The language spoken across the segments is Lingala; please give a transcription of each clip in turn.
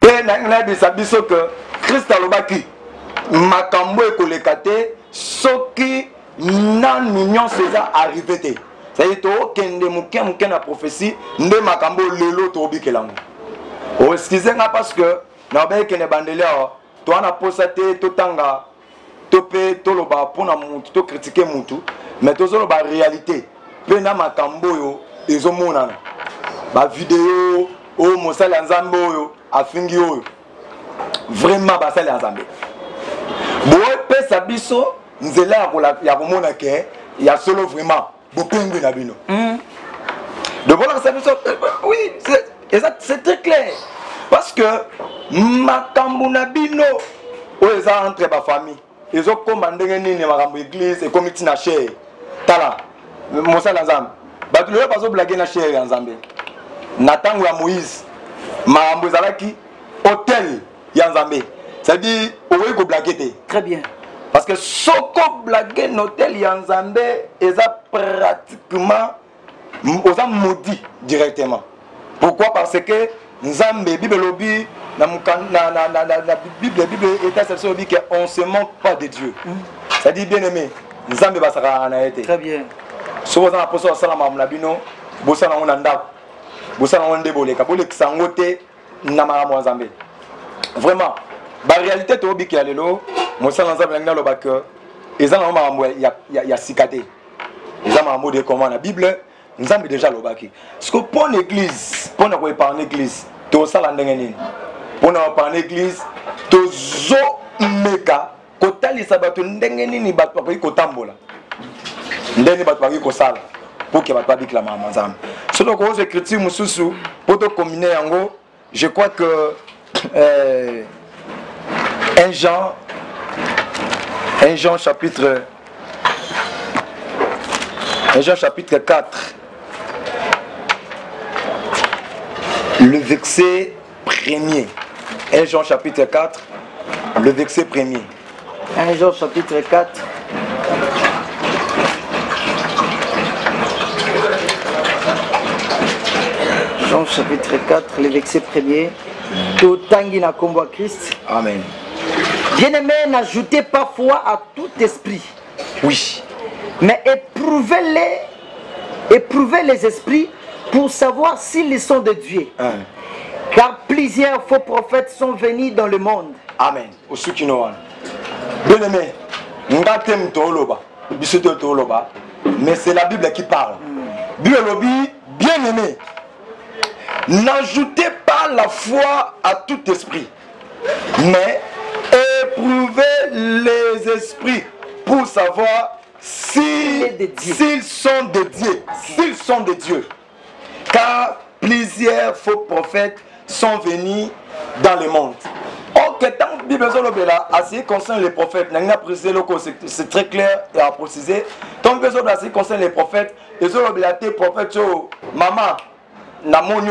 Et na biso que Christ alobaki makambo ekolekate soki na mignon César arrivé te. C'est-à-dire to kende muke na prophétie nde makambo lelo to bikelango. O excusez-moi parce que na ba kende bandele to ana posate to tanga to pe to loba pona mutu to critiquer mutu mais to zo ba réalité pe na makambo yo ezomonana. Ba vidéo o mosala nzambe oyo afingi oyo vraiment basala nzambe boye pesa biso nzela ya komona ke ya solo vraiment bopengwe na bino de voilà ça biso oui c'est très clair parce que makambo na bino oyo eza entre ba famille ezokoma ndenge nini makambo église et comité na cher tala mosala nzambe bato lelo bazoblage na cher ya nzambe na tango ya Moïse makambo ezalaki hôtel ya nzambe c'est-à-dire okoki koblage te. Très bien. Parce que soko blague hôtel ya nzambe eza pratiquement oza maudit directement. Pourquoi? Parce que nzambe bible lobi na bible est exception dit que on se moque pas de Dieu. C'est-à-dire bien aimé nzambe basaka na été. Très bien. So oza na poso sala mamna bino bosana ona ndako bosana onde boleka bolekisa ngote na makambo ya nzambe. Vraiment ba réalité to biki ya lelo mosala nzambe ngina loba que ezana na makambo ya sikate ezana makambo de comment na bible nzambe déjà lobaki parce que pour l'église pour na ko épargner l'église to sala ndenge nini pour na épargner l'église to zo meka ko talisa bato ndenge nini bato ba ko tambola ndenge bato ba ko sala pour que bato ba bikla makambo nzambe solo ko ose critique mususu pour to combiner yango je crois que 1 Jean chapitre 4 le verset 1er. 1 Jean chapitre 4 le verset 1er. 1 Jean chapitre 4 Jean chapitre 4 le verset 1er. Totangi na kombo Christ. Amen. Bien-aimés, n'ajoutez pas foi à tout esprit. Oui. Mais éprouvez les esprits pour savoir s'ils sont de Dieu. Car plusieurs faux prophètes sont venus dans le monde. Amen. Bien-aimés, ngatem toloba, bisoto toloba, mais c'est la Bible qui parle. Bien-aimés, n'ajoutez pas la foi à tout esprit, mais éprouvez les esprits pour savoir s'ils sont de Dieu. S'ils sont de Dieu. Car plusieurs faux prophètes sont venus dans le monde. Ok, tant que Bible assez concerne les prophètes, c'est très clair et à préciser. Tant que Bible assez concerne les prophètes, les prophètes, maman, namoni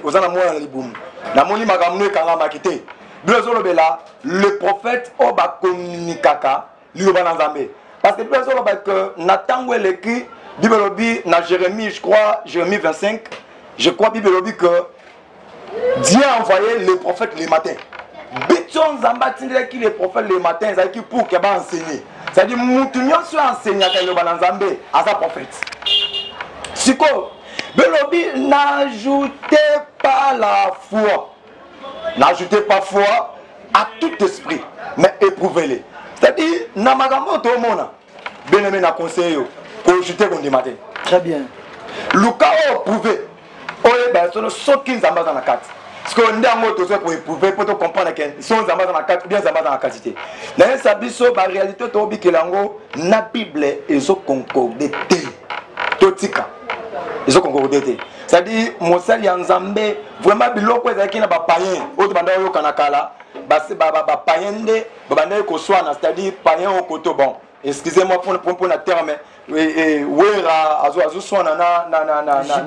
ozana mwana libumu namoni makamno kanga makite le prophète oba communicaka liba na nzambe parce que Bible oba que natango eleki Bible lobi na Jérémie je crois Jérémie 25 je crois Bible lobi que Dieu a envoyé les prophètes le matin biton nzamba tindaki les prophètes le matin ezaki pour que ba enseigner c'est-à-dire mutu nyonso enseignaka liba na nzambe asa prophète siko Belobi, n'ajoutez pas la foi. N'ajoutez pas foi à tout esprit, mais éprouvez-les. C'est-à-dire, n'amagambo to mona. Bien-aimé na conseil pour ajouter qu'on matin. Très bien. Luka o prouvé. Oye ben sono sokin zamba dans la carte. Parce que on a moto pour éprouver pour comprendre que son zamba dans la carte bien zamba dans la quantité. Dans sa biso ba réalité to bi kelango na Bible ezo concordé. Totika. Ils ont concordé. C'est-à-dire, Mosel Yanzambe, vraiment, biloko ezaki na ba païen, autre banda yo kanakala, ba païen de, banda ko soana, c'est-à-dire païen au koto bon. Excusez-moi pour la terme, wera azo soana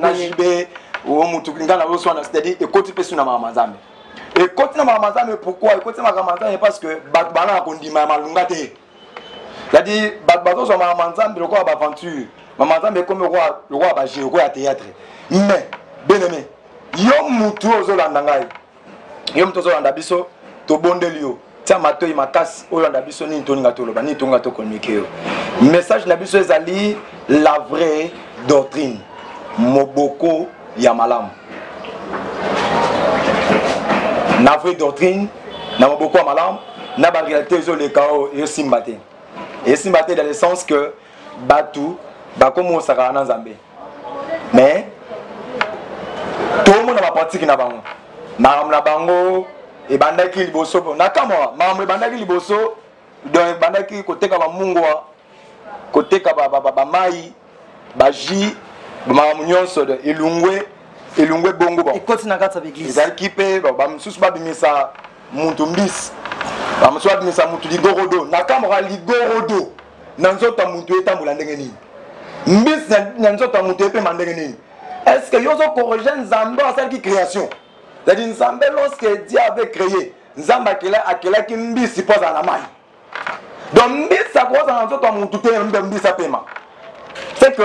na jibe ou mutukinga na soana, c'est-à-dire et côté pesu na mamazambe. Et côté na mamazambe pourquoi? Et côté na mamazambe parce que bana kondima malunga te. C'est-à-dire bazo so mamazambe loko ba aventure. Maman est comme le roi Bagé, le roi à théâtre. Mais, bien aimé, yo mutu ozolandangai. yo mtozo landa biso to bondeli yo tia matoi makasi oyo landa biso ni toninga toloba ni tonga to communiquer yo message na biso ezali la vraie doctrine moboko ya malamu na vraie doctrine na moboko ya malamu na ba réalité ezoleka oyo esimba te esimba te dans le sens que batu bakomosaka na Nzambe mais tout le monde na pratique na bango na bango ebandaki liboso na kamwa makambo ebandaki liboso donc ebandaki koteka ba mungwa koteka ba mai ba ji makambo nyonso de elungwe bongo ba ekoti na kati ya église ezalaki pe ba misusu babimisa muntu mbisi ba misusu babimisa muntu ligorodo na kamwa ligorodo na nzoto muntu etambola ndenge nini mbisi na nzoto muntu epema ndenge nini. Est-ce que yozo corriger Nzambe à celle qui création? C'est-à-dire Nzambe lorsque Dieu avait créé, Nzambe akela ki mbisi pose à la main. Donc mbisi ça pose en nzoto muntu te mbisi apema. C'est que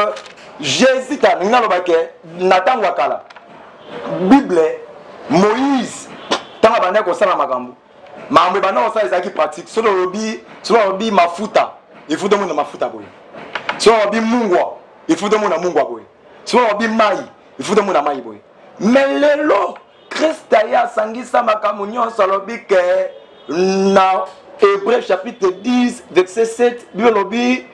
Jésus ta nina lobake Nathan wakala. Bible Moïse tanga bana ko sala makambo. Mambe bana ko sala qui pratique. Solo robi mafuta. Il faut demander mafuta boy. Solo robi mungwa. Il faut demander mungwa boy. Soit on mai, il faut demander mai boy. Mais le lot, Christ aya sangisa makamunyon salobi que na Hébreux chapitre 10 verset 7 biologie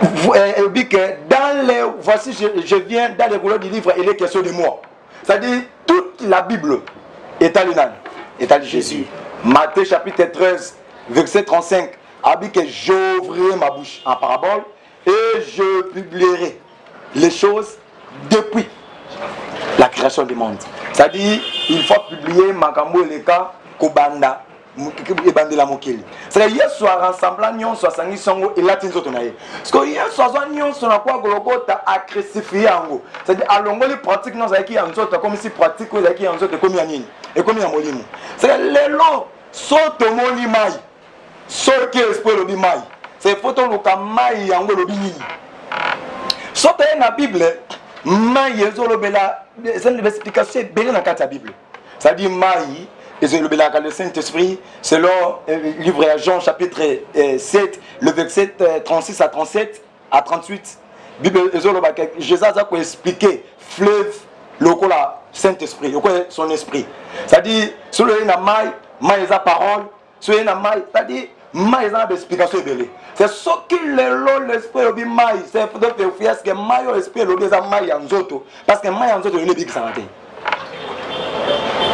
que dans les voici je viens dans les couleurs du livre il est question de moi. C'est-à-dire toute la Bible est à l'unan, est à Jésus. Matthieu chapitre 13 verset 35 a dit que j'ouvrirai ma bouche en parabole et je publierai les choses depuis la création du monde. C'est-à-dire, il faut publier Makambo et les cas Kobanda et Bandela Mokeli. C'est-à-dire, hier soir, rassemblant, Nyon, soit Sangi Songo et Latin Sotonaye. Parce que hier soir, Nyon, soit à quoi Golgotha a crucifié en gros. C'est-à-dire, à l'ongo, les pratiques, non, c'est qui en sorte, comme si pratique, c'est qui en sorte, comme Yanine, et comme Yamolimo. C'est-à-dire, les lots, saute au moni maï, saute qui esprit le bimaï. C'est photo le kamaï, en gros, le bini. Sauf que la Bible, c'est une explication bien dans la Bible. Ça dit maï, le Saint-Esprit, selon le livre de Jean chapitre 7, le verset 36 à 37 à 38. Bible Jésus a expliqué fleuve le Saint-Esprit, son esprit. Ça dit sur le maï, maï est la parole, sur le maï, ça dit maï est l'explication belée. C'est ce qui l'esprit obi maï, c'est pour faire fier que maï l'esprit l'obi za maï en zoto parce que maï en zoto il est big santé.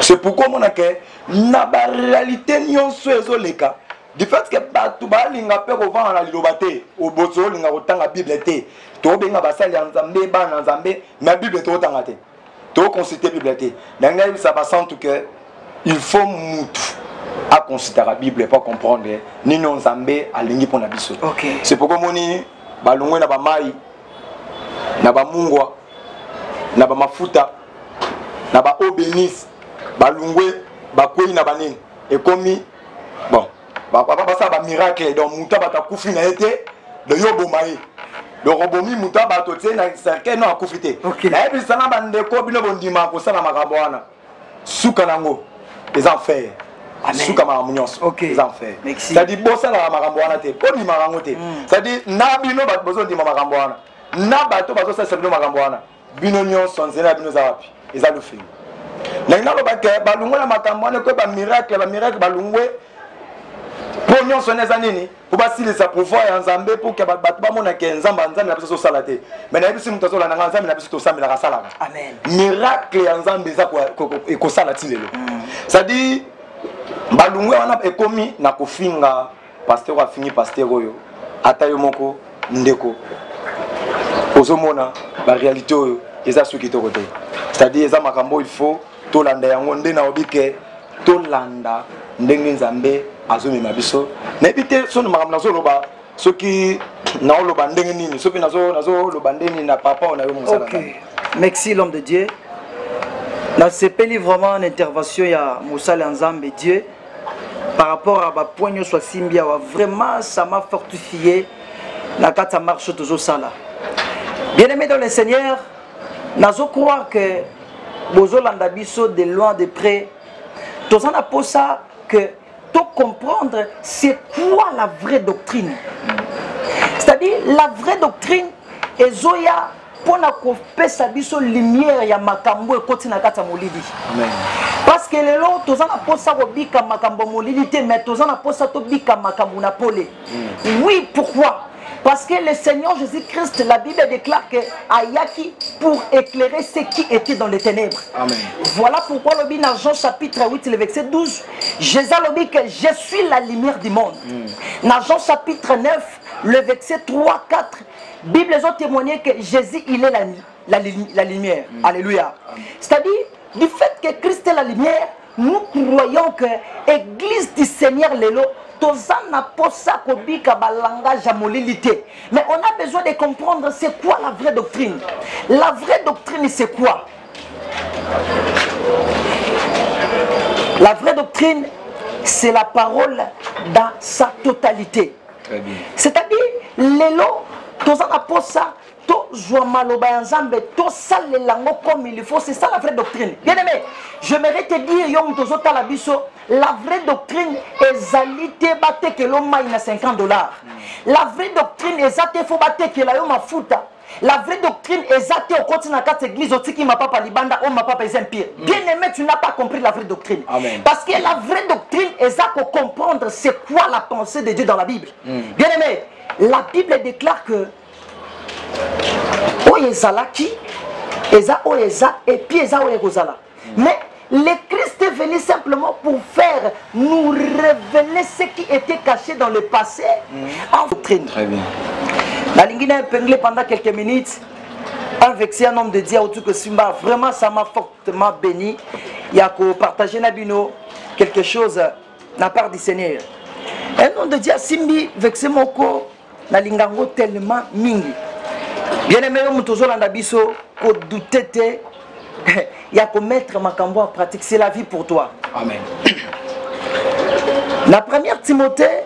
C'est pourquoi mon que na ba réalité nyonso ezoleka du fait que batu ba linga pe ko vana lilobate o bozo linga otanga Bible te to benga basali en Nzambe ba na Nzambe mais Bible to otanga te to consulter Bible te ndanga ça va sentir que il faut mutu à considérer la Bible pour comprendre ni non Nzambe alingi pour na biso. Okay. C'est pourquoi moni balongwe na ba mai na ba mungwa na ba mafuta na ba obenis balongwe ba koi na banini et komi bon ba ça ba miracle donc muta ba kufi na été de yobo mai le robomi muta ba toté na cercle no akufite. Okay. Na ebi sana ba ndeko bino bondima ko sana makambo wana suka nango les enfers. Suka maramunyos. Okay. Les enfers. C'est-à-dire bossa la makambo wana te ko ni marango te. C'est-à-dire na bino ba bozo di makambo wana na bato bazo sa sebino makambo wana bino nyonso nzela bino za wapi eza le film. Na ngalo ba ke balungwe na makambo wana ko ba miracle balungwe pour nyonso neza nini pour basilisa pouvoir ya Nzambe pour que bato bamona ke Nzambe na biso sala te mais na biso muto zola na Nzambe na biso to samela ka sala. Amen. Miracle ya Nzambe za ko sala tilelo. C'est-à-dire balungwe wana ekomi na kofinga pasteur afini pasteur oyo ata yo moko ndeko ozomona ba réalité oyo eza soki to côté c'est-à-dire eza makambo il faut to landa yango nde na obike to landa ndenge Nzambe azomema biso na ebite sono makambo nazoloba soki na oloba ndenge nini soki nazo loba ndenge na papa na yo mosala. OK. Merci l'homme de Dieu. Dans ce pays vraiment une intervention ya Moussala Nzambe Dieu par rapport à ma poigne soit simbia vraiment ça m'a fortifié la carte marche toujours ça là. Bien-aimé dans le Seigneur, nazo croire que bozo landa biso de loin de près Tous en a pour ça que tu comprendre c'est quoi la vraie doctrine. C'est-à-dire la vraie doctrine est Zoya pour na kopesa biso lumière ya makambo ekoti na kata molili. Amen. Parce que les gens tous en a pour ça bika makambo molili te mais tous en a pour ça to bika makambo na pole. Oui, pourquoi? Parce que le Seigneur Jésus-Christ, la Bible déclare que Ayaki pour éclairer ceux qui étaient dans les ténèbres. Amen. Voilà pourquoi le dit dans Jean chapitre 8, le verset 12, Jésus le dit que je suis la lumière du monde. Dans Jean chapitre 9, le verset 3, 4, Bible ont témoigné que Jésus, il est la lumière. Alléluia. C'est-à-dire, du fait que Christ est la lumière, nous croyons que l'église du Seigneur Lélo, mais on a besoin de comprendre c'est quoi la vraie doctrine. La vraie doctrine c'est quoi? La vraie doctrine c'est la parole dans sa totalité. C'est-à-dire l'élo, tous en a ça. Comme il faut, c'est ça la vraie doctrine. Bien aimé, j'aimerais te dire, la vraie doctrine est zalité batte que l'homme a 50 $. La vraie doctrine est zalité faut batte que l'homme a fouta. La vraie doctrine est zalité au continent 4 églises au tiki ma papa libanda ou ma papa est empire. Bien aimé, tu n'as pas compris la vraie doctrine. Amen. Parce que la vraie doctrine est ça pour comprendre c'est quoi la pensée de Dieu dans la Bible. Bien aimé, la Bible déclare que Oyezalaki, Eza Oyeza et puis Eza Oyezala. Mais le Christ est venu simplement pour faire nous révéler ce qui était caché dans le passé en doctrine. Très bien. La ligne a épinglé pendant quelques minutes. Avec un homme de Dieu autour que Simba, vraiment ça m'a fortement béni. Il y a qu'à partager Nabino quelque chose de la part du Seigneur. Un homme de Dieu Simbi avec ce moko la lingango tellement mingi. Bien aimé, il y a qu'à mettre ma cambo en pratique, c'est la vie pour toi. Amen. La première Timothée,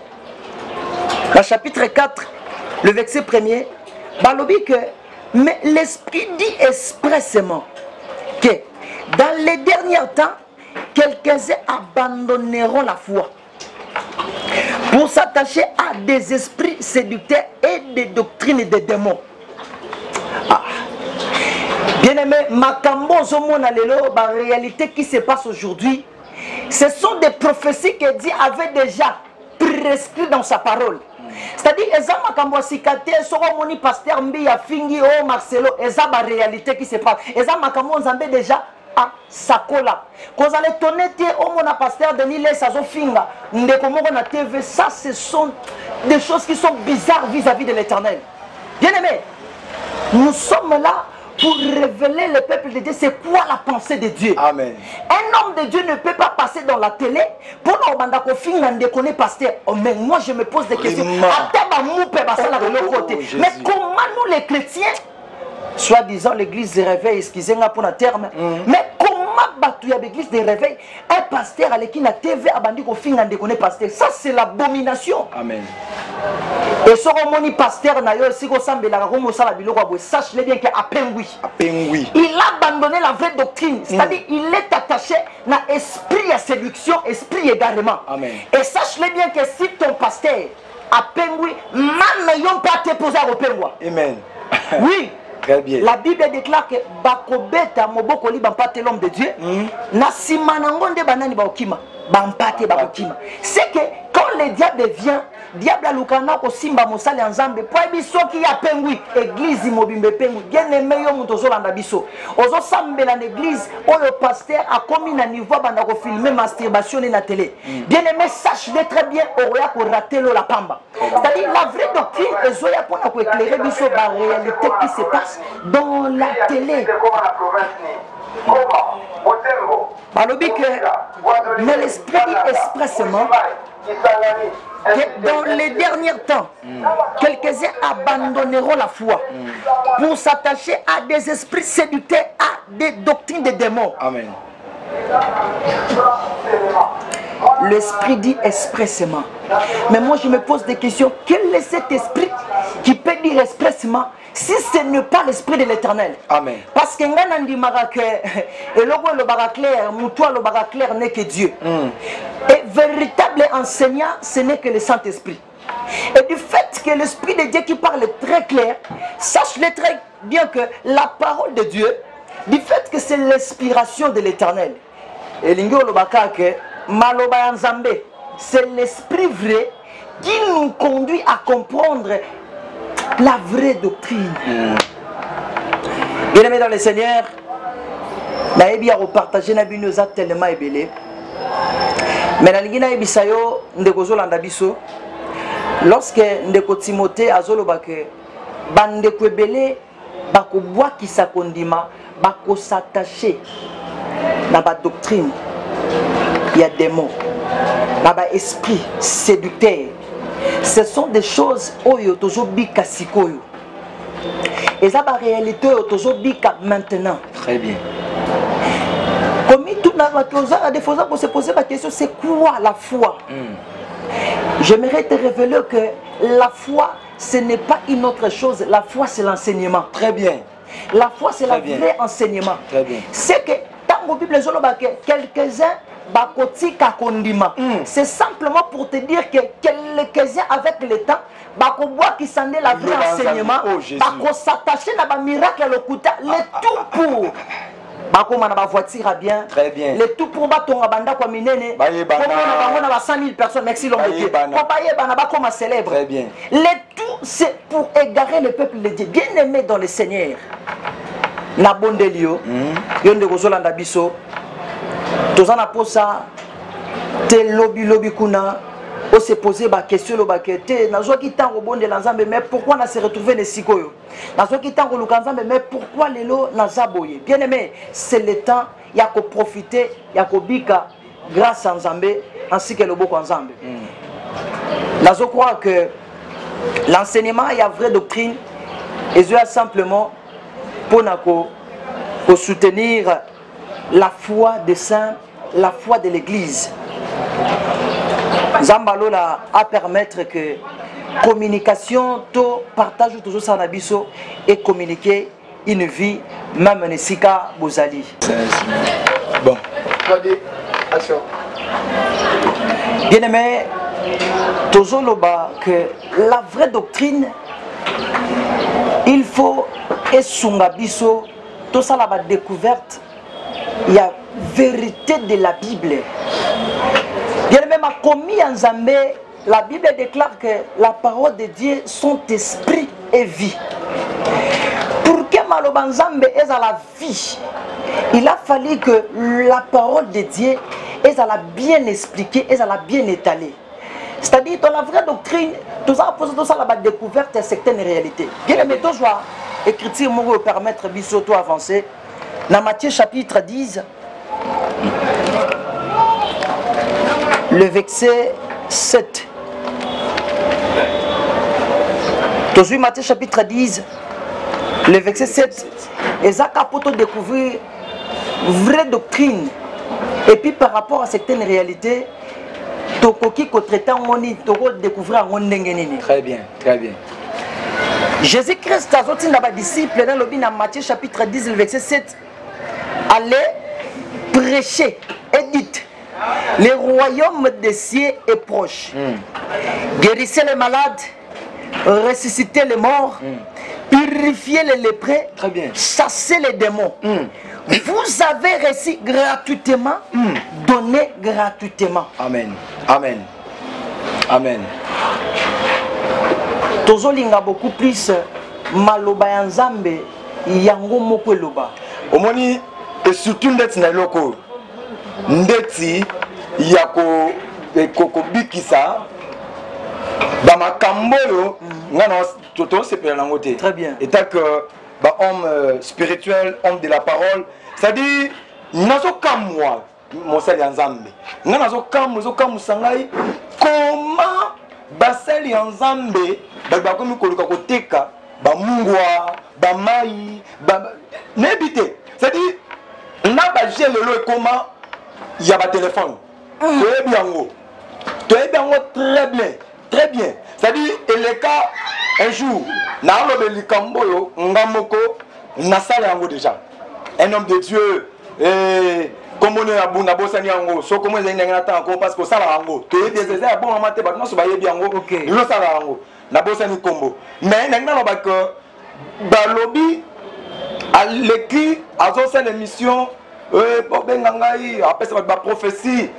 le chapitre 4, le verset 1er, mais l'Esprit dit expressément que dans les derniers temps, quelques-uns abandonneront la foi pour s'attacher à des esprits séducteurs et des doctrines des démons. Bien aimé, Makambo Zomona Lelo, la réalité qui se passe aujourd'hui, ce sont des prophéties que Dieu avait déjà prescrites dans sa parole. C'est-à-dire, Eza Makambo Sikate, Soromoni Pasteur Mbi, Fingi, O Marcelo, Eza la réalité qui se passe. Eza Makambo Zambé déjà à Sakola. Quand vous allez tourner, au mon pasteur Denis Les Sazofinga, na TV, ça ce sont des choses qui sont bizarres vis-à-vis de l'éternel. Bien aimé, nous sommes là pour révéler le peuple de Dieu, c'est quoi la pensée de Dieu. Amen. Un homme de Dieu ne peut pas passer dans la télé pour nous pasteur. Oh, mais moi je me pose des questions. Mais comment nous les chrétiens, soi-disant l'église de réveil, excusez-moi pour le terme, mais comment l'église de réveil, un pasteur à l'équipe de la TV a bandit qu'on pasteur, ça c'est l'abomination. Amen. Et ce romoni pasteur n'a eu si sache-le bien qu'il a abandonné la vraie doctrine, c'est-à-dire il est attaché à l'esprit à séduction, esprit également. Amen. Et sache-le bien que si ton pasteur a pengui, même n'ayons pas te poser au pengua. Amen. Oui. Très bien. La Bible déclare que Bakobeta Moboko li bampate l'homme de Dieu. Na simanangonde banani baokima. Bampate bakokima. C'est que quand le diable vient, diable a lukana ko simba mosali nzambe. Po biso ki ya pengui église mobimbe pengui. Bien aimé yo mutozo landa biso. Ozo sambela l'église o le pasteur a commis na niveau banda ko filmer masturbation na télé. Bien aimé sache-le très bien oya ko rater la pamba. C'est-à-dire la vraie doctrine ezoya pour ko éclairer biso la réalité qui se passe dans la télé. Mais l'Esprit dit expressément que dans les derniers temps, quelques-uns abandonneront la foi pour s'attacher à des esprits séducteurs, à des doctrines des démons. Amen. L'Esprit dit expressément. Mais moi je me pose des questions. Quel est cet esprit qui peut dire expressément si ce n'est pas l'esprit de l'Éternel. Amen. Parce que ngana ndimaka que et logo le baga clair, mutua le baga clair n'est que Dieu. Et véritable enseignant, ce n'est que le Saint-Esprit. Et du fait que l'Esprit de Dieu qui parle est très clair, sache-le très bien que la parole de Dieu, du fait que c'est l'inspiration de l'Éternel. Et l'ingo le baka que maloba nzambe, c'est l'esprit vrai qui nous conduit à comprendre la vraie doctrine. Bien aimé dans le Seigneur, naebi a repartagé na bino za tellement ébélé. Mais na lingina ebisayo ndekozo landa biso. Lorsque ndeko Timothée azoloba ke bandeko ébélé bako bois qui s'akondima bako s'attacher na ba doctrine. Il y a des mots. Na ba esprit séducteur. Ce sont des choses oyo tozo bika sikoyo. Et ça, la réalité, maintenant. Très bien. Comme tout des fois, pour se poser la question, c'est quoi la foi? J'aimerais te révéler que la foi, ce n'est pas une autre chose. La foi, c'est l'enseignement. Très bien. La foi, c'est le vrai enseignement. Très bien. C'est que dans la Bible, quelques-uns, c'est simplement pour te dire que quelques-uns, avec le temps, qui s'en est la vraie enseignement, s'attacher à un miracle, le tout pour. Ma voiture a bien. Très bien. Le tout pour ton abanda comme minene. On a 100 000 personnes, merci l'homme de Dieu. Comme célèbre. Très bien. Le tout, c'est pour égarer le peuple de Dieu. Bien aimé dans le Seigneur. Na bondelio. Yonde Rosolanda Bisso. Tozana posa. Te lobby kuna. On s'est posé la question, mais pourquoi on s'est retrouvé dans Sikoyo? Mais pourquoi les lots Nazaboye? Bien aimé, c'est le temps, il y a qu'à profiter, il y a qu'à bika grâce à Nzambé ainsi que le beau Nzambé. Je crois que l'enseignement, il y a vraie doctrine, et je simplement pour soutenir la foi des saints, la foi de l'Église. Zambalola à permettre que communication, to partage toujours ça nabiso et communiquer une vie même Nesika Bozali. Bon. Bien aimé, toujours loba que la vraie doctrine, il faut et sungabiso, tout ça la découverte, il y a vérité de la Bible. Bien même a commis en Zambé, la Bible déclare que la parole de Dieu sont esprit et vie. Pour que Maloban Zambé ait à la vie, il a fallu que la parole de Dieu ait à la bien expliquer, ait à la bien étaler. C'est-à-dire dans la vraie doctrine, tout ça pose tout ça la découverte de certaines réalités. Bien aimé, toi je vais écrire pour permettre Bissoto avancer. Dans Matthieu chapitre 10. Le verset 7. Toujours Matthieu chapitre 10, le verset 7. Et ça pour découvrir vraie doctrine. Et puis par rapport à certaines réalités, découvrir. Très bien, très bien. Jésus-Christ a sorti dans les disciples dans Matthieu chapitre 10, le verset 7. Allez prêcher et dites. Le royaume des cieux est proche. Guérissez les malades, ressuscitez les morts, purifiez les lépreux, chassez les démons. Vous avez reçu gratuitement, donnez gratuitement. Amen. Amen. Amen. Tozolinga beaucoup plus maloba ya Nzambe yango moko eloba. Omoni et surtout ndeti na loko. Ndeti yako bikisa bama kamboyo ngana toto sepela nangote. Très bien. Et tant que homme spirituel, homme de la parole, c'est-à-dire nazo kamwa mosali ya Nzambe. Ngana zo kamu sangai comment basali ya Nzambe ba komi koluka koteka ba mungwa ba mai ba nebite. C'est-à-dire na ba jelelo e comment il y a un téléphone. Très bien. Très bien. C'est-à-dire, et le cas, un jour, na lobe likambo yo ngamoko na sala yango déjà un homme de Dieu comme on est à Bunda Bossani yango so comme on est ngana ta ko parce que sala yango to yebi ezeza bon amate ba no so ba yebi yango no sala yango na Bossani kombo mais ngana lo ba que ba lobby à l'écrit azo c'est l'émission Bobengangai après ça ba prophétie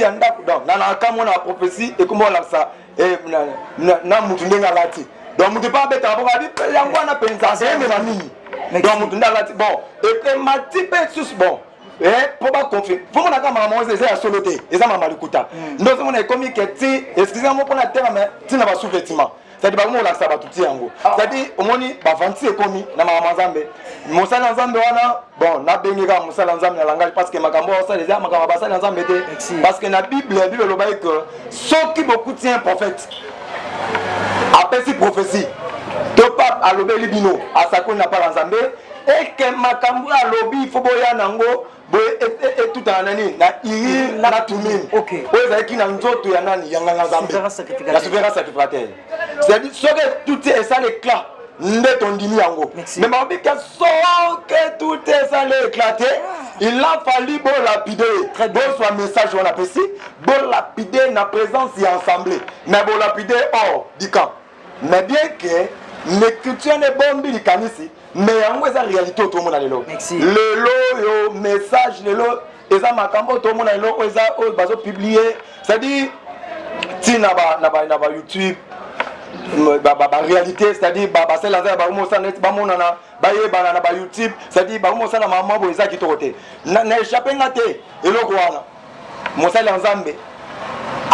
anda donc na kamo na prophétie et comment là ça na mutu ndenga lati donc mutu pas beta ba bi yango na penza c'est mais na nini donc mutu ndenga lati bon et mati pe sus bon pour pas confier faut mon aka maman c'est à soloté et ça mama likuta donc on est comme que ti excusez-moi pour la terre mais ti na ba sous-vêtement c'est-à-dire ba mo la ça ba tout yango c'est-à-dire au moni ba vanti ekomi na mama nzambe Mosala nzambe wana bon na bengika mosala nzambe na langage parce que makambo ça les a makambo basala nzambe te parce que na bible lobaye que ceux qui beaucoup tient prophète après si prophétie to pas à lobeli bino à sako na pas nzambe et que makambo à lobby il faut boya nango et tout en année na iri na tumim OK oza ki na nzoto ya nani yanga nzambe la souverain sacrificateur c'est-à-dire ce que tout est ça l'éclat nde tondimi yango mais ma vie que que tout est ça l'éclaté il a fallu bon lapider très bon soit message on appelle ici bon lapider na présence et assemblée mais bon lapider hors du camp mais bien que l'écriture n'est bon bi kanisi mais yango eza réalité tout le monde lelo yo message lelo eza makambo tout le monde lelo eza o bazo publier c'est-à-dire ti na ba YouTube réalité c'est-à-dire c'est la ba mo sa net ba monana ba ye ba na ba YouTube c'est-à-dire ba mo sa na mama bo eza ki tokote na échappé ngate eloko wana mo sa nzambe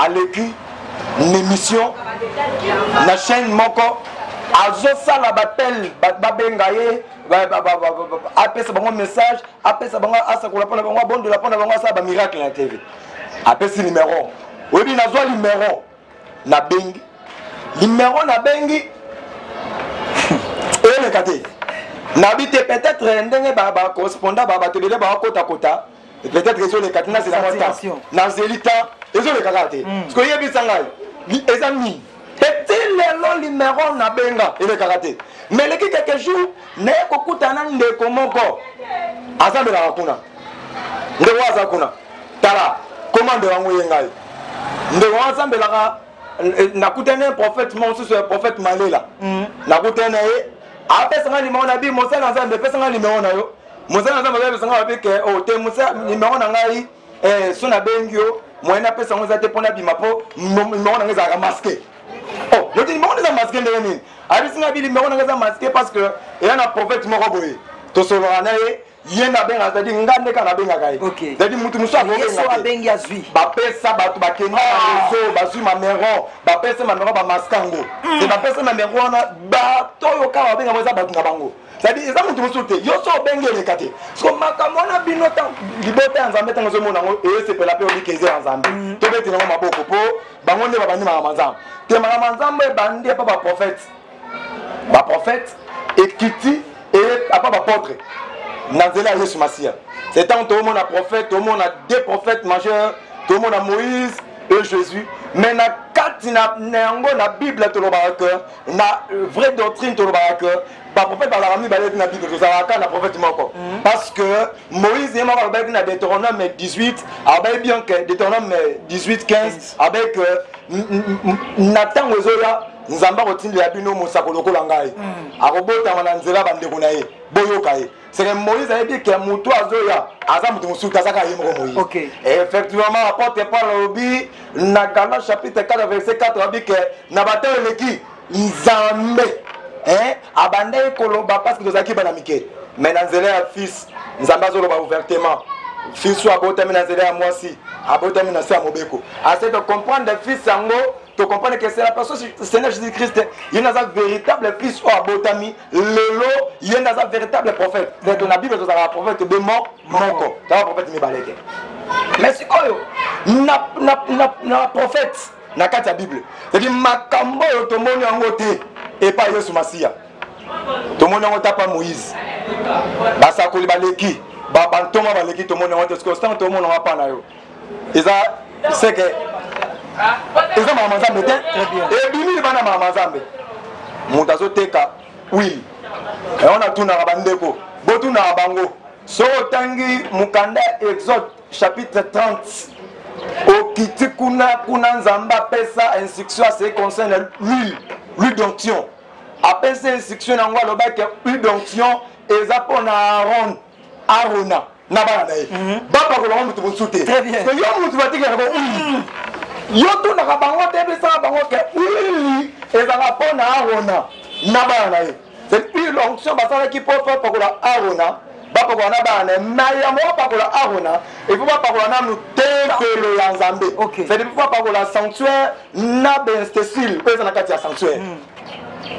à l'écrit une émission na chaîne moko azo sala batel babengaye apesa bango message apesa bango asakola pona bango bondo la pona bango sa ba miracle na TV apesa numéro obi na zo numéro na bengi numéro na bengi et le kate na bité peut-être ndenge ba correspondant ba télé ba kota peut-être sur les katina c'est la moitié na zelita ezo le kakate parce que yebi sangai ezami petit lelo numéro na benga et le karaté mais le quelque jour ne kokutana ndeko moko azabe la kuna ndeko aza kuna tala commande wangu yengai ndeko azabe la nakutana prophète mon ce prophète malela nakutana apesa ngani maona bi mosala nzambe pesa ngani meona yo mosala nzambe pesa ngani ke o te musa numéro na ngai sona bengio moyena pesa ngo za te pona bima po meona ngai za masqué. Oh, je dis, mais on est masqué de l'ennemi. On est masqué parce que il y a un prophète mort boy. To solo anaye, yena benga zadi ngande kana benga kai. Zadi mutu muso a benga azui. Ba pesa ba tu ba kenya so ba su ma mero, ba pesa ma mero ba maskango. C'est ba pesa ma mero na ba to yo ka benga moza ba tunga bango. Zadi eza mutu muso te. Yo so benga le kate. So makamona binota libote nzambe tango zo mona ngo e se pela pe obi keze nzambe. To beti na maboko po bango ne ba bani ma manzam. Te nzambe bandi pa ba prophète et kiti et pas ba apôtre nanzela Yesu Masia c'est tant tout le monde a prophète tout le monde a deux prophètes majeurs tout le monde a Moïse et Jésus mais na kati na nango na Bible to lo ba que na vraie doctrine to lo ba que ba prophète ba la rami ba na Bible to ça ka na prophète moko parce que Moïse est mort avec na Deutéronome 18 avec bien que Deutéronome 18 15 avec Nathan ozoya nzamba kotindi ya bino mosako lokola ngai akobota na nzela bandeko na ye boyoka ye c'est que Moïse a dit que mutu azoya aza mutu musuka saka ye moko Moïse OK effectivement apôtre Paul obi na Galates chapitre 4 verset 4 a dit que na bateau leki nzambe abandé koloba parce que dozaki bana mike mais na nzela ya fils nzamba zoloba ouvertement fils soit abotami na nzela ya mwasi abotami na sa mobeko assez de comprendre le fils sango tu comprends que c'est la personne Seigneur Jésus-Christ il y a un véritable fils ou abotami lelo il y a un véritable prophète dans la Bible tu as un prophète de moko tu as un prophète mibaleke mais c'est quoi na prophète na kati ya Bible c'est-à-dire makambo yo to moni yango te et pas Yesu Masia to moni yango ta pa Moïse basakoli baleki bantoma baleki to moni yango te parce que tant to moni yango pa na yo eza c'est que eza mama nzambe te ebimi bana mama nzambe Montazo teka oui. Et on a tout na bandeko. Botu na bango. So tangi mukanda Exode chapitre 30. Okiti kuna nzamba pesa instruction à ce qui concerne l'huile d'onction. Après cette instruction na ngwa loba ke huile d'onction eza pona Arona na bana naye. Baba ko lo mutu bosute. Très bien. Yo mutu batika ko yo to na bango tebe sa bango ke huile eza pona Arona na bana naye. Cette huile d'onction basala ki pour faire pour la Arona. Baba ko na bana na ya mo pa ko la Arona. Et vous pas pour na nous tempelo ya Nzambe. C'est depuis pas pour la sanctuaire na ben style pesa na kati ya sanctuaire.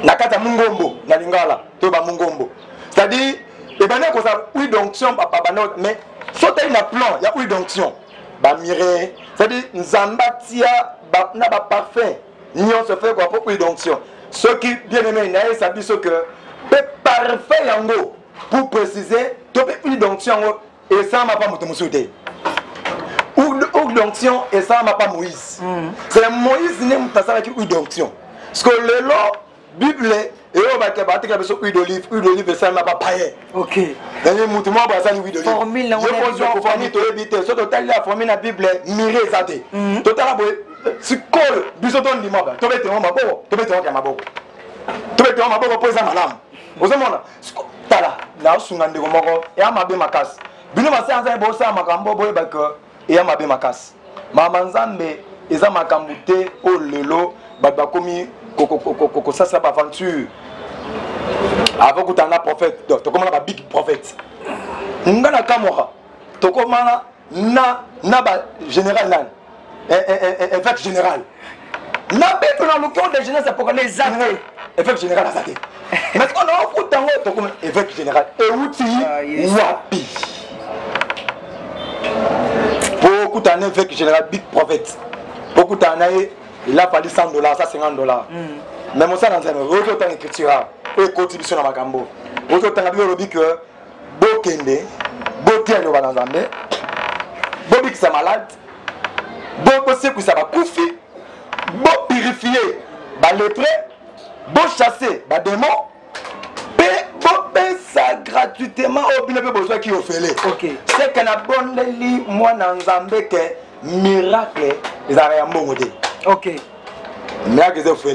Nakata mungombo na lingala to ba mungombo c'est-à-dire et ben ko ça huile d'onction papa banot mais sauter na plan ya huile d'onction ba mire c'est-à-dire nzamba tia ba na ba parfum nyon se fait quoi pour huile d'onction ce qui bien aimé na ça biso que pe parfait yango pour préciser to pe huile d'onction et ça m'a pas mutu musuté huile d'onction et ça m'a pas Moïse c'est Moïse ne mutasala ki huile d'onction parce que le long Bible et on va te faire huile d'olive ça m'a pas païen. OK. D'ailleurs mutumo ba ça huile d'olive. Formule na on formule to éviter so total la formule na Bible mire zate. Total boy si col biso ton di maba to bete on maboko to bete on ka maboko. To bete on maboko po za malam. Ozomona tala na sunga ndeko moko e amabe makasi. Bino ba sanza bo sa makambo boy ba ko e amabe makasi. Mama Nzambe eza makambo te o lelo ba komi ça c'est pas aventure avant que tu as un prophète tu commences à big prophète ngana kamora tu commences na ba général nan évêque général na beto na l'occasion de jeunesse pour les années évêque général azate mais qu'on a foutu tango tu comme évêque général et outil wapi beaucoup tu as un évêque général big prophète beaucoup tu as il a fallu $100, ça $50. Mais mon sang dans un autre écriture et contribution à ma cambo. Autre temps de dire que Bokende, Botiano dans Zambé, Bobik c'est malade, Bokose que ça va couper, Bo purifier, ba lépreux, Bo chasser, ba démon, Bo ça gratuitement au bien besoin qui offert. OK. C'est qu'on a bon li moi dans Zambé que miracle les arrières monodé. OK. Miracle c'est offert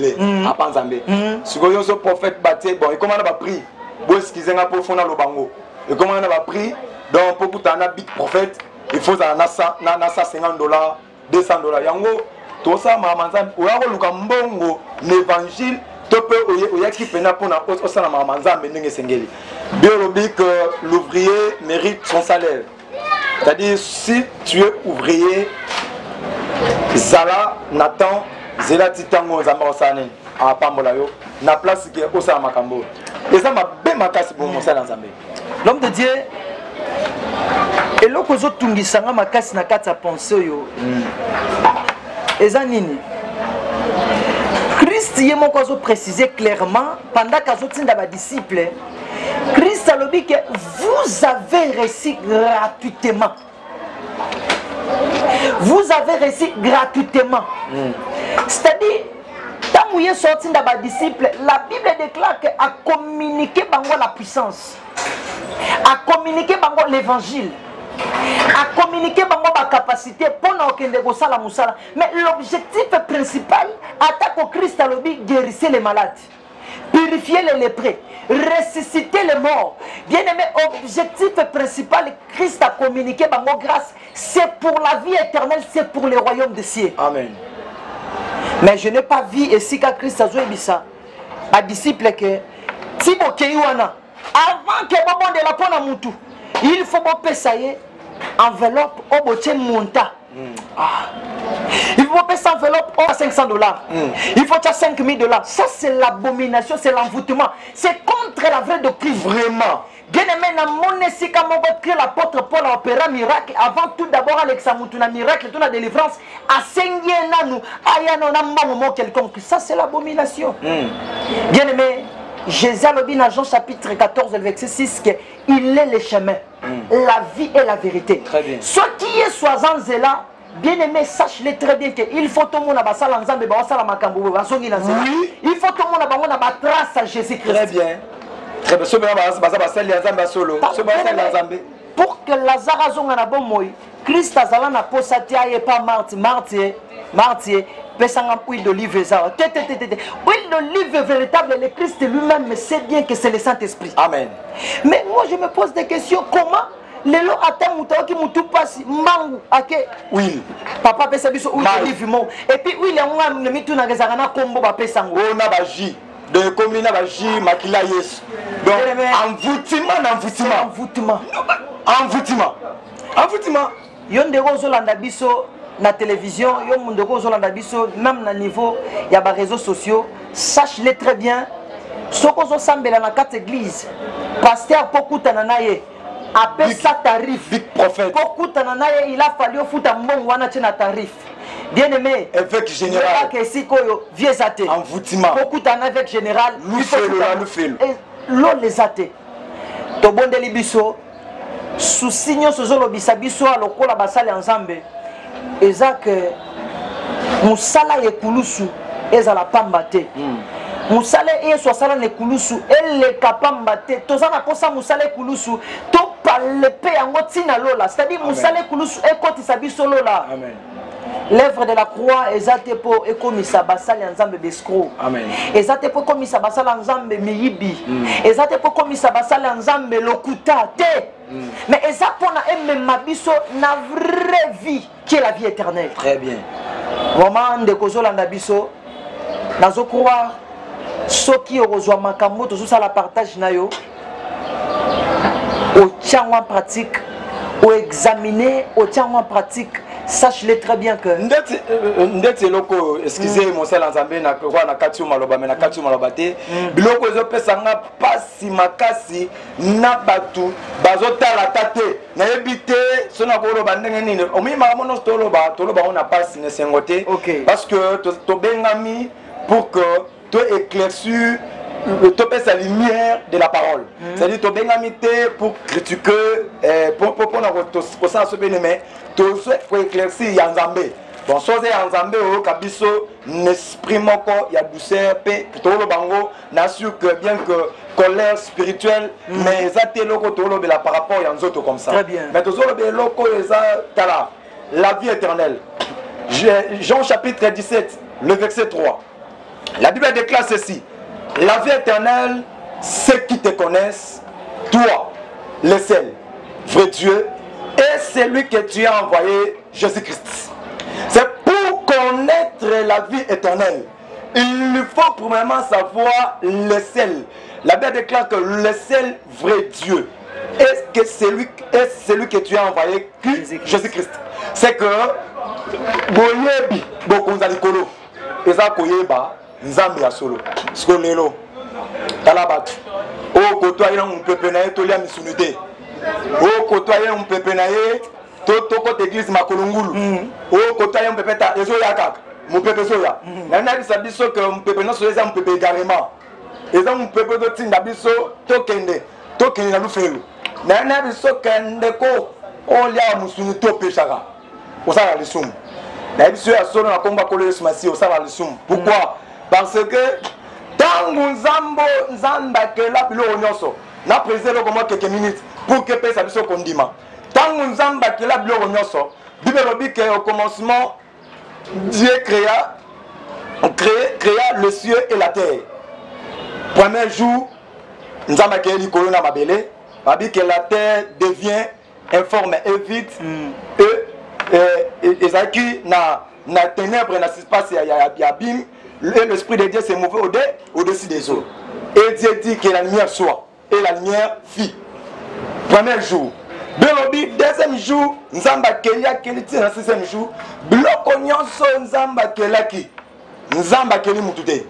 à Panzambé. Si vous avez un prophète batté bon, et comment on a pris? Bon, excusez moi pour fondre le bango. Et comment on a pris? Donc pour que tu as un big prophète, il faut ça na $50, $200. Yango tout ça maman Nzambe ou alors mbongo l'évangile to pe oyaki pena pona osala maman Nzambe ndenge sengeli. Biologie que l'ouvrier mérite son salaire. C'est-à-dire si tu es ouvrier Zala Nathan Zela Titango Zamorosane à Pambola yo na place qui est osala makambo. Et ça m'a bien makasi pour mon salaire Nzambe. L'homme de Dieu et loko zo tungisanga makasi na kati ya pensée yo. Eza nini? Christ ye moko azo préciser clairement pendant qu'azo tinda ba disciple. Christ a dit que vous avez reçu gratuitement. Vous avez reçu gratuitement. C'est-à-dire, tant que vous sorti de vos disciples, la Bible déclare qu'à communiquer la puissance, à communiquer l'évangile, à communiquer la capacité pour nous la musala. Mais l'objectif principal, attaque au Christ a dit guérissez les malades, purifier les lépreux, ressusciter les morts. Bien aimé, objectif principal, Christ a communiqué grâce, c'est pour la vie éternelle, c'est pour le royaume des cieux. Amen. Mais je n'ai pas vu ici qu'à Christ a joué ça. À disciple que Tibo Keyuana, avant que maman de la pona mutu, il faut pas payer enveloppe au botier monta. Il faut payer enveloppe à $500. Il faut $5 000. Ça c'est l'abomination, c'est l'envoûtement. C'est contre la vraie doctrine. Vraiment. Bien aimé, na mon esika mon créer l'apôtre Paul a opéré miracle. Avant tout d'abord Alexa Mutuna miracle, toute la délivrance. À Seigneur Nanou, Ayano Namamo quelconque. Ça c'est l'abomination. Bien aimé, Jésus a dit dans Jean chapitre 14, verset 6 qu'il est le chemin, la vie et la vérité. Très bien. Ce qui est soisant là, bien aimé, sache-le très bien que il faut tout le monde à basala nzambe basala makambo basongi na nzela. Oui. Il faut tout le monde à bango na ba trace à Jésus-Christ. Très bien. Très bien. Pour que Lazare azonga na bon moi, Christ azala na posatia et pas martyr, pesanga huile d'olive ça. Huile d'olive véritable, le Christ lui-même sait bien que c'est le Saint-Esprit. Amen. Mais moi je me pose des questions, comment lelo ata muta ki mutu pasi mangu ake huile. Papa pesa biso huile d'olive mo. Et puis huile nga na mitu na gezaka na kombo ba pesango. On a ba jus. De combina ba jus makila Yesu. Donc envoûtement. Yo ndeko zolanda biso na télévision, yo ndeko zolanda biso même na niveau ya ba réseaux sociaux, sache-le très bien. Soko zo sambela na quatre église, pasteur pokutana naye appelle ça tarif. Big prophète. Pokutana naye il a fallu futa mbongo wana tena tarif. Bien aimé, évêque général. Envoûtement. Pokutana avec général, nous fait. L'eau les athées. Tobondeli biso sous signe sozolo bisabiso alokola basale ensemble eza que musala yekulusu eza la pambate musala yeso sala nekulusu elle kapambate tozana posa musala ekulusu to palepe yango tina lola c'est-à-dire musala ekulusu ekotisa biso lola. Amen. L'œuvre de la croix ezate po ekomisa basali nzambe bescro. Amen. Ezate po komisa basali nzambe miyibi. Ezate po komisa basali nzambe lokuta te. Mais ezate pona emema biso na vraie vie qui est la vie éternelle. Très bien. Vraiment ndeko zolanda biso nazo croire soki orozwa makambo tozo la partage na yo au tiango en pratique ou examiner au tiango en pratique. Sache-le très bien que ndeti loko excusez mon sel ensemble na kwa na kati maloba mais na kati maloba te biloko ezo pesanga pasi makasi na batu bazotala tate na ebité sona ko loba ndenge nini omima mono toloba on a pasi ne sengote parce que to bengami pour que to éclaircir topé sa lumière de la parole. C'est-à-dire to bengamité pour critiquer pour ça se bénémer to faut éclaircir yanzambe. Bon chose yanzambe o kabiso n'esprit moko ya douceur pe to lo bango na sûr que bien que colère spirituelle mais ezate loko to lo bela par rapport yanzoto comme ça. Mais to lo be loko eza tala la vie éternelle. Jean chapitre 17 le verset 3. La Bible déclare ceci. La vie éternelle, ceux qui te connaissent, toi, le seul, vrai Dieu, et celui que tu as envoyé, Jésus-Christ. C'est pour connaître la vie éternelle. Il lui faut premièrement savoir le seul. La Bible déclare que le seul vrai Dieu est celui que tu as envoyé, Jésus-Christ. C'est que, Boyebi, Bokonzalikolo, Eza Koyeba, Nzambi ya solo skolelo talabatu o kotoya un pepe na ye tolia misunité o kotoya un pepe na ye to ko église makolungulu o kotoya un pepe ta ezo yakaka mu pepe soya na na bisa biso que un pepe no so eza un pepe également eza un pepe do tinda biso to kende na lufelu na na biso kende ko o lia musunité o pechaka o sala lisumu na biso ya solo na komba kolo Yesu masi o sala lisumu pourquoi? Parce que tant que Nzamba que la bilo nyonso na préserver comme quelques minutes pour que pesa biso kondima tant que Nzamba que la bilo nyonso Bible dit que au commencement Dieu créa le ciel et la terre. Premier jour Nzamba que likolo na mabele babi que la terre devient informe et vide et ezaki na ténèbres na espace ya abîme. Et l'Esprit de Dieu s'est mouvé au-dessus des eaux. Et Dieu dit que la lumière soit. Et la lumière fit. Premier jour. Deuxième jour, Nzamba Kelia Keliti na sixième jour. Bloko nyonso Nzamba Kelaki. Nzamba Keli Mutute.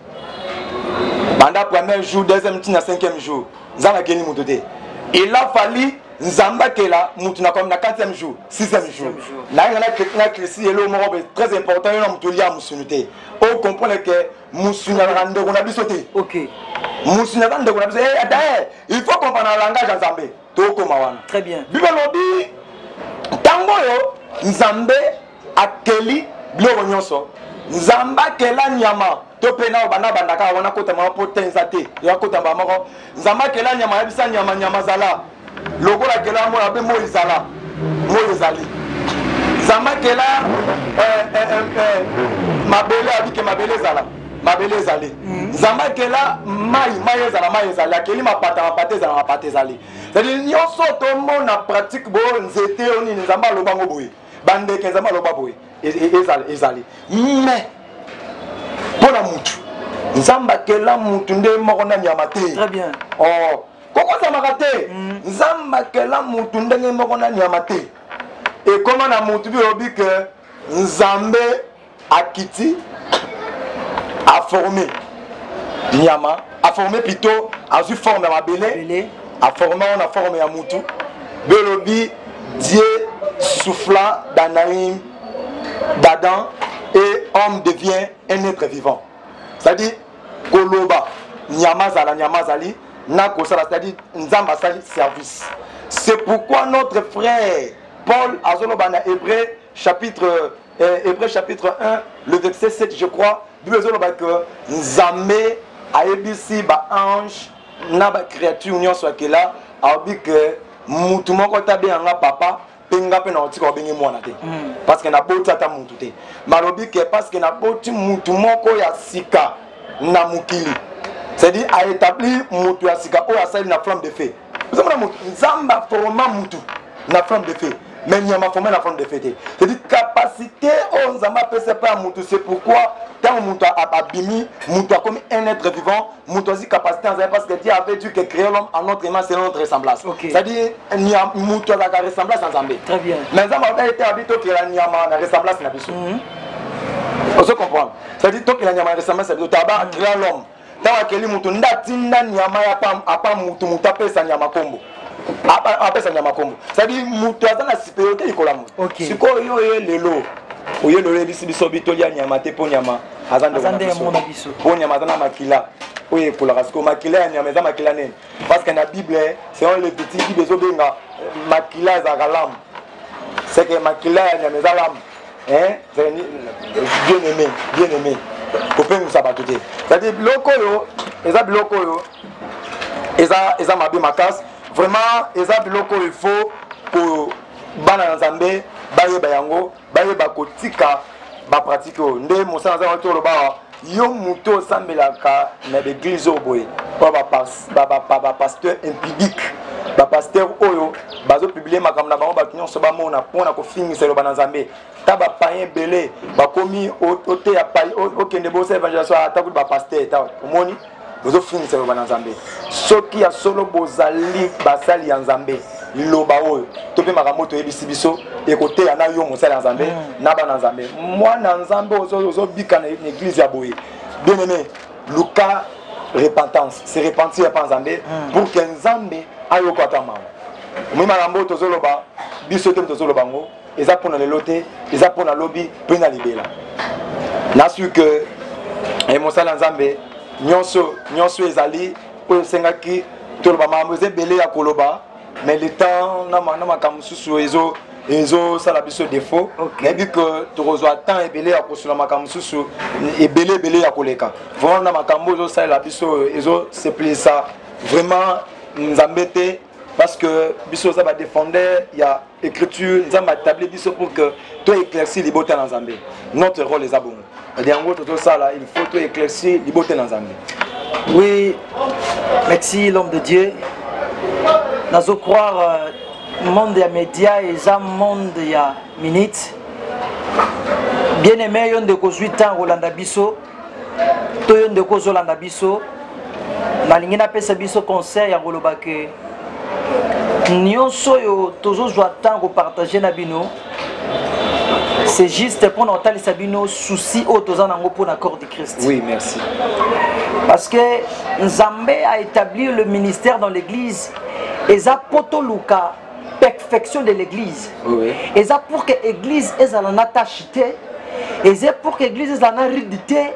Pendant premier jour, deuxième na cinquième jour. Nzamba Keli Mutute. Il a fallu Nzamba Kela Mutuna comme na quatrième jour, sixième jour. Là, il y a Christi et l'homme très important, il y a Mutulia Musunute. On comprend que Musuna rande on a bisoté. OK. Musuna rande on a bisoté. Il faut comprendre le langage Nzambe. Très bien. Bible dit Tango yo Nzambe akeli biloko nyonso nzamba kela nyama to pena bana bandaka wana kota ma potenza te ya kota ba moko nzamba kela nyama ya bisa nyama zala lokola kela mo abe mo izala mo ezali nzamba kela mabele abike mabele zala mabele ezali nzamba kela mai ezali akeli mapata ezali c'est-à-dire nyonso tomona pratique bo nzete oni nzamba alobango boye bandeke nzamba aloba boye ezali mais pona mutu nzamba kela mutu nde moko na nyama te très bien oh koko zamaka te nzamba kela mutu ndenge moko na nyama te et comment na mutu bi obi que nzambe akiti a formé nyama a formé plutôt a eu forme à belé a formé on a formé à mutu belobi Dieu souffla d'Anaïm d'Adam et homme devient un être vivant. C'est-à-dire koloba nyamazali nakosala, c'est-à-dire nzamba sali service. C'est pourquoi notre frère Paul azoloba na Hébreu chapitre 1 le verset 7 je crois bizoloba que nzambe ayebisi ba ange na ba créature nyonso akela abi que mutu moko tabe nga papa penga pe na otika obengi mwana te parce que na boti ata mutu te malobi que parce que na boti mutu moko ya sika na mukili, c'est-à-dire a établi mutu ya sika o ya sali na flamme de feu. Vous savez mutu nzamba forma mutu na flamme de feu mais nyama forma na flamme de feu te, c'est-à-dire capacité o nzamba pese pa mutu. C'est pourquoi tant mutu abimi mutu comme un être vivant mutu aussi capacité parce que Dieu avait dit que créer l'homme en notre image selon notre ressemblance. C'est-à-dire mutu a la ressemblance en Zambé. Très bien. Mais nzamba a été habité que la nyama la ressemblance na biso. On se comprend. C'est-à-dire que la nyama ressemblance na biso taba créer l'homme. Tant que li mutu ndatinda nyama ya pa mutu mutapesa nyama kombo. Apesa nyama kombo. C'est-à-dire mutu azana supériorité ikola mutu. Siko yo lelo. Oye lelo bisi biso bitolia nyama te po nyama azande mona biso. Po nyama azana makila. Oye pour la rasco makila ya nyama za makila nene. Parce que na Bible c'est on le petit qui bezo benga makila za galam. C'est que makila ya nyama za lam. Hein? C'est bien aimé. Kopé musabato te. C'est-à-dire biloko yo, eza biloko yo. Eza mabe makas. Vraiment eza biloko il faut pour bana nzambe bayeba yango bayeba kotika ba pratique nde mosala za to loba yo muto sambelaka na l'église oboye ba pasteur impudique ba pasteur oyo bazo publier makambo na bango ba nyonso ba mona pona ko finisa lo bana nzambe ta ba païen belé ba komi ote ya païen okende bo sa évangélisation ata ba pasteur ta omoni bozo finisa lo bana nzambe soki ya solo bozali basali ya nzambe liloba oyo tope makambo to yebisi biso ekote ya na yo mosala nzambe na bana nzambe mwana nzambe ozo bika na église ya boye bien aimé luka repentance c'est repentir pa nzambe pour que nzambe ayoko atama moi makambo tozoloba biso te tozoloba ngo eza pona lelo te eza pona lobi pe na libela na su que e mosala nzambe nyonso ezali oyo sengaki toloba makambo ezebele ya koloba. Mais le temps, ils sala biso défaut. Mais vu que tu reçois temps et belé à construire makamususu et belé à koleka. Vraiment na makambo zo sala biso ezo c'est plus ça. Vraiment nous embêter parce que biso ça va défendre, il y a écriture, nous avons établi biso pour que toi éclaircir les beautés dans Zambé. Notre rôle les abonnés. Et en gros tout ça là, il faut toi éclaircir les beautés dans Zambé. Oui. Merci l'homme de Dieu. Nazo croire monde ya média et ça monde ya minute bien aimé yon de ko 8 ans Rolanda biso to yon de ko Zolanda biso na lingina pesa biso conseil ya koloba ke nyonso yo tozo zwa temps ko partager na bino c'est juste pour nous talisa sabino souci au tozana ngo pour l'accord de Christ. Oui, merci. Parce que Nzambe a établi le ministère dans l'église et ça poto luka perfection de l'église. Oui. Et ça pour que l'église ait en attachité et c'est pour que l'église ait en ridité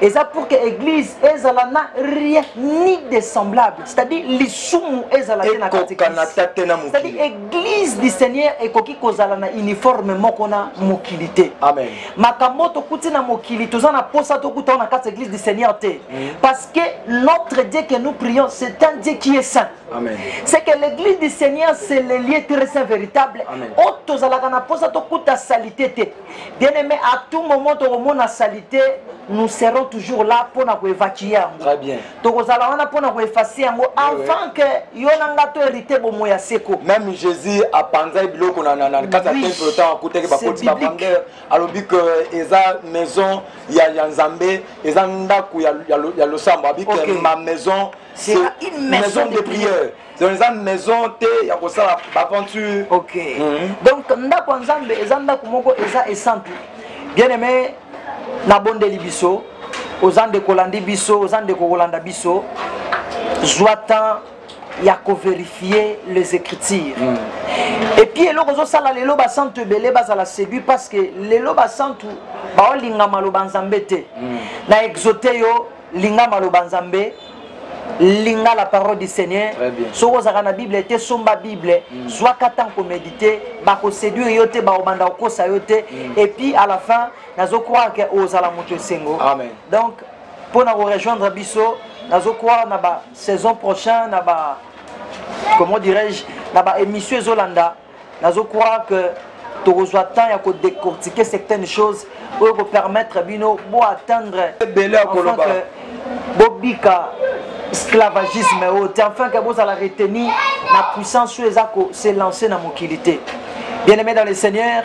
Et ça pour que l'église ezalana rien ni de semblable. C'est-à-dire l'isumu ezalana na catégorie. C'est-à-dire l'église du Seigneur et koki kozalana uniforme mokona mokilité. Amen. Makamoto kuti na mokilité ozana posa to kuta na kati église du Seigneur te. Parce que notre Dieu que nous prions, c'est un Dieu qui est saint. Amen. C'est que l'église du Seigneur, c'est le lieu très saint véritable. Bien aimé, à tout moment, la salité, nous serons toujours là pour nous évacuer. Très bien. Avant que Yonangato hérité même Jésus a pensé qu'on a dans le temple le temps côté alors que eza maison il y a Nzambe eza ndaku ya le samba ma maison c'est une maison de prière. C'est une maison il y a ça aventure. OK. Donc ndaku Nzambe eza ndaku moko eza essentiel. Bien aimé na bondeli biso ozande kolandi biso ozande kolanda biso joatan ya ko vérifier les écritures. Et puis eloko sala lelo ba santu belé bazala séduit parce que lelo ba santu ba olinga maloba Nzambe te. Na exoté yo linga maloba Nzambe linga la parole du Seigneur. Soko zaka na Bible te somba Bible soit katan ko méditer ba ko séduire yo te ba obanda ko sa yo te et puis à la fin nazo croire que ozala moto sengo. Amen. Donc pour nous rejoindre biso nazo croire na ba saison prochaine na ba comment dirais-je na ba émission Zolanda nazo croire que tu reçois temps ya ko décortiquer certaines choses pour permettre bino bo atteindre enfin que bobika esclavagisme enfin que vous allez retenir la puissance sur les accords c'est lancé dans mokilité. Bien aimé dans le Seigneur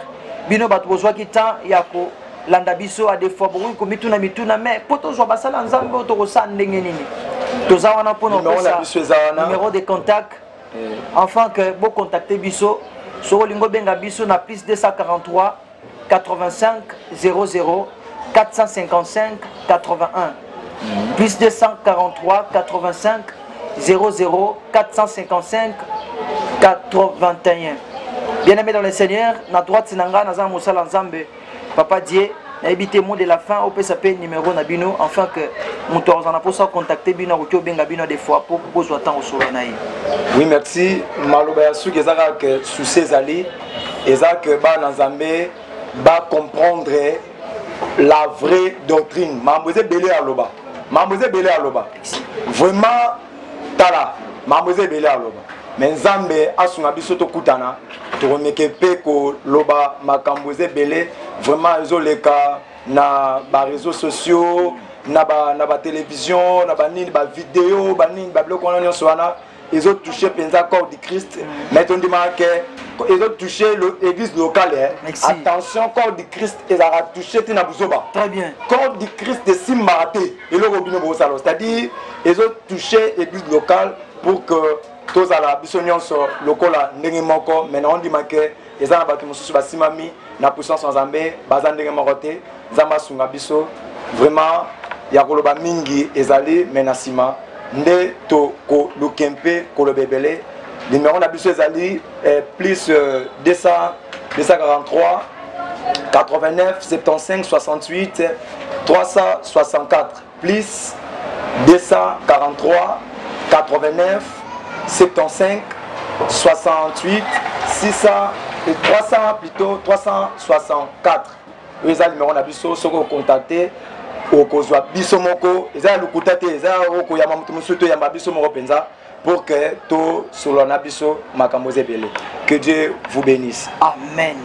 bino bat besoin qui temps yako landa biso a des fois bon ko mituna mais poto zo basala Nzambe to ko sa ndenge nini toza wana pour numéro de contact enfin que vous contactez biso sur lingo benga biso na plus 243 85 00 455 81 plus 243 85 00 455 81. Bien aimé dans le Seigneur, na droite sinanga na za musala Nzambe papa Dieu na habité mot de la fin au peut s'appeler numéro na bino enfin que muto on a pour ça contacter bino ko benga bino des fois pour besoin temps au solo na. Oui merci maloba ya suki ezaka que sous ces allées ezaka que ba na Nzambe ba comprendre la vraie doctrine. Mamboze belé aloba. Mamboze belé aloba. Vraiment tala. Mamboze belé aloba. Mais Nzambe asunga biso to kutana to remeke pe ko loba makamboze belé vraiment ezoleka na ba réseaux sociaux na ba télévision na ba nini ba vidéo ba nini ba bloko na nyonso wana ils ont touché penza corps du Christ mais on dit que ils ont touché l'église locale. Attention, corps du Christ, ils ont touché Tinabuzoba. Très bien. Corps du Christ de Simaraté. Et le Robino Bosalo. C'est-à-dire, ils ont touché l'église locale pour que tous à la bisonion sur le cola n'engemoko. Maintenant, on dit que ils ont abattu mon sous Simami, na puissance en Zambé, bazan n'engemokoté, Zamba Sunga Biso. Vraiment, il y a Koloba Mingi, Ezali, Menasima, Nde to ko Lukempe, Kolobebele. Numéro d'Abisso Ezali plus 243 89 75 68 364 plus 243 89 75 68 600 300 plutôt 364. Ezali numéro d'Abisso soko contacter au kozwa biso moko ezali lukutate ezali oko ya mamutu musuto ya mabiso moko penza pour que tout sur l'anabiso makamboze belé. Que Dieu vous bénisse. Amen.